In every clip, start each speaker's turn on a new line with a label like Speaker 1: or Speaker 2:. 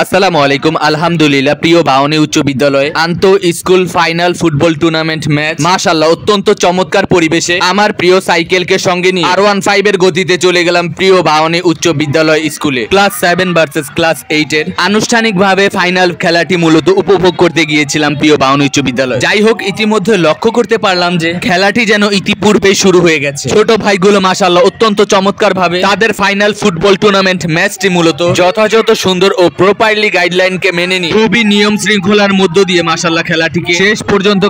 Speaker 1: আসসালামু আলাইকুম। আলহামদুলিল্লাহ, প্রিয় বাওনী উচ্চ বিদ্যালয়ে আন্ত school final football tournament match মাশাআল্লাহ অত্যন্ত চমৎকার পরিবেশে আমার প্রিয় সাইকেলকে সঙ্গে নিয়ে R15 এর গতিতে চলে গেলাম প্রিয় বাওনী উচ্চ বিদ্যালয় স্কুলে। ক্লাস 7 ভার্সেস ক্লাস 8 এর আনুষ্ঠানিকভাবে ফাইনাল খেলাটি মূলত উপভোগ করতে গিয়েছিলাম প্রিয় বাওনী উচ্চ বিদ্যালয়। যাই হোক, ইতিমধ্যে লক্ষ্য করতে পারলাম যে খেলাটি যেন ইতিপূর্বেই শুরু হয়ে গেছে। ছোট ভাইগুলো মাশাআল্লাহ অত্যন্ত চমৎকার ভাবে তাদের ফাইনাল ফুটবল টুর্নামেন্ট ম্যাচটি মূলত যথাযথ সুন্দর ও প্রপারলি গাইডলাইনকে মেনে নিয়ে খুবই নিয়ম শৃঙ্খলার মধ্য দিয়ে মাশাআল্লাহ খেলাটিকে শেষ পর্যন্ত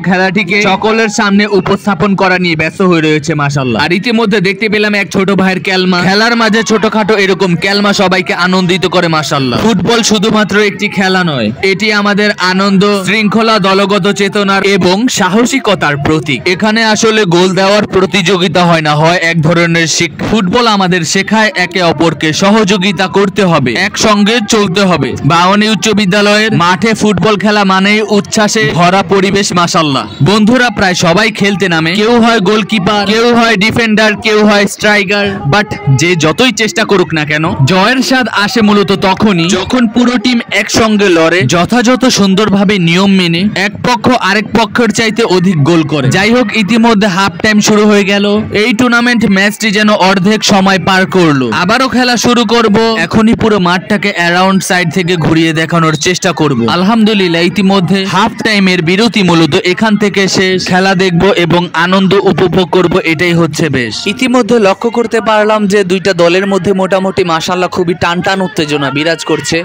Speaker 1: সকলের সামনে উপস্থাপন করা নিয়ে ব্যস্ত হয়ে রয়েছে মাশাআল্লাহ। আর ইতিমধ্যে দেখতে পেলাম এক ছোট ভাইয়ের ক্যালমা। খেলার মাঝে ছোটখাটো এরকম ক্যালমা সবাইকে আনন্দিত করে মাশাআল্লাহ। ফুটবল শুধুমাত্র একটি খেলা নয়, এটি আমাদের আনন্দ, শৃঙ্খলা, দলগত চেতনার এবং সাহসিকতার প্রতীক। এখানে আসলে গোল দেওয়ার প্রতিযোগিতা হয় না, হয় এক ধরনের শিক্ষা। ফুটবল আমাদের শেখায় একে অপরকে সহযোগিতা করতে হবে, একসঙ্গে চলতে হবে। বাওনী উচ্চ বিদ্যালয়ের মাঠে ফুটবল খেলা মানেই উচ্ছ্বাসে ভরা পরিবেশ মাশাআল্লাহ। বন্ধুরা প্রায় সবাই খেলতে নামে, কেউ হয় গোলকিপার, কেউ হয় ডিফেন্ডার, কেউ হয় স্ট্রাইকার। বাট যে যতই চেষ্টা করুক না কেন, জয়ের স্বাদ আসে মূলত তখনই যখন পুরো টিম একসঙ্গে লড়ে, যথাযথ সুন্দরভাবে নিয়ম মেনে এক পক্ষ আরেক পক্ষের চাইতে অধিক গোল করে। যাই হোক, ইতিমধ্যে হাফ টাইম শুরু হয়ে গেল। এই টুর্নামেন্ট ম্যাচটি যেন অর্ধেক সময় পার করলো। আবারও খেলা শুরু করব। এখনই পুরো মাঠটাকে অ্যারাউন্ড সাইড থেকে ঘুরিয়ে দেখানোর চেষ্টা করব। আলহামদুলিল্লাহ, ইতিমধ্যে হাফ টাইমের বিরতি মূলত এখান থেকে শেষ। খেলা দেখব এবং আনন্দ উপভোগ করব, এটাই হচ্ছে বেশ। ইতিমধ্যে লক্ষ্য করতে পারলাম যে দুইটা দলের মধ্যে মোটামুটি মাশাআল্লাহ খুবই টান টান উত্তেজনা বিরাজ করছে।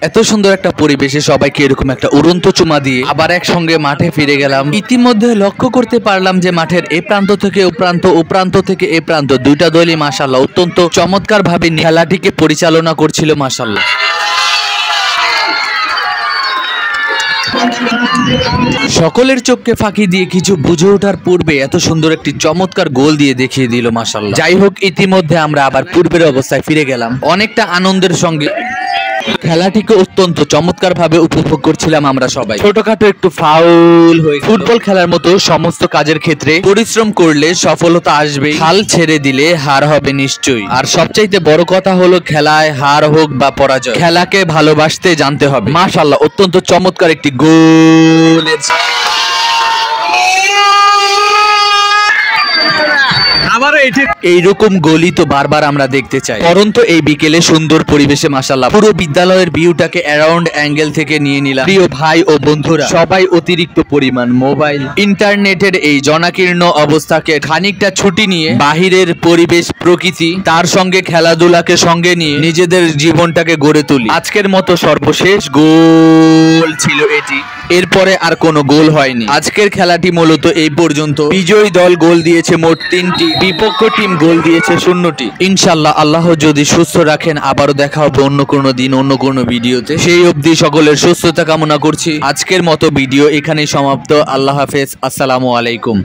Speaker 1: এত সুন্দর একটা পরিবেশে সবাইকে এরকম একটা উড়ন্ত চুমা দিয়ে আবার একসঙ্গে মাঠে ফিরে গেলাম। ইতিমধ্যে লক্ষ্য করতে পারলাম যে মাঠের এ প্রান্ত থেকে ও প্রান্ত, ও প্রান্ত থেকে এ প্রান্ত, দুইটা দলই মাশাআল্লাহ অত্যন্ত চমৎকার ভাবে খেলাটিকে পরিচালনা করছিল মাশাআল্লাহ। সকলের চোখকে ফাঁকি দিয়ে কিছু বুঝে ওঠার পূর্বে এত সুন্দর একটি চমৎকার গোল দিয়ে দেখিয়ে দিল মাশাআল্লাহ। যাই হোক, ইতিমধ্যে আমরা আবার পূর্বের অবস্থায় ফিরে গেলাম। অনেকটা আনন্দের সঙ্গে খেলাটিকে অত্যন্ত চমৎকার ভাবে উপভোগ করছিলাম আমরা সবাই। ছোটখাটো একটু ফাউল হয়ে, ফুটবল খেলার মতো সমস্ত কাজের ক্ষেত্রে পরিশ্রম করলে সফলতা আসবে, হাল ছেড়ে দিলে হার হবে নিশ্চয়ই। আর সবচাইতে বড় কথা হলো, খেলায় হার হোক বা পরাজয়, খেলাকে ভালোবাসতে জানতে হবে। মাশাআল্লাহ অত্যন্ত চমৎকার একটি গোল। এইরকম গোলই তো বারবার আমরা দেখতে চাই। পরন্ত এই বিকেলে সুন্দর পরিবেশে মাশাআল্লাহ পুরো বিদ্যালয়ের ভিউটাকে অ্যারাউন্ড অ্যাঙ্গেল থেকে নিয়ে নিলাম। প্রিয় ভাই ও বন্ধুরা, সবাই অতিরিক্ত পরিমাণ মোবাইল, ইন্টারনেটের এই জনাকীর্ণ অবস্থাকে খানিকটা ছুটি নিয়ে বাহিরের পরিবেশ, প্রকৃতি, তার সঙ্গে খেলাধুলাকে সঙ্গে নিয়ে নিজেদের জীবনটাকে গড়ে তুলি। আজকের মতো সর্বশেষ গোল ছিল এটি, এরপরে আর কোনো গোল হয়নি। আজকের খেলাটি মূলত এই পর্যন্ত। বিজয়ী দল গোল দিয়েছে মোট 3টি, বিপক্ষ টিম গোল দিয়েছে 0টি। ইনশাআল্লাহ আল্লাহ যদি সুস্থ রাখেন আবারও দেখা হবে অন্য কোনো দিন, অন্য কোনো ভিডিওতে। সেই অবধি সকলের সুস্থতা কামনা করছি। আজকের মতো ভিডিও এখানেই সমাপ্ত। আল্লাহ হাফেজ, আসসালামু আলাইকুম।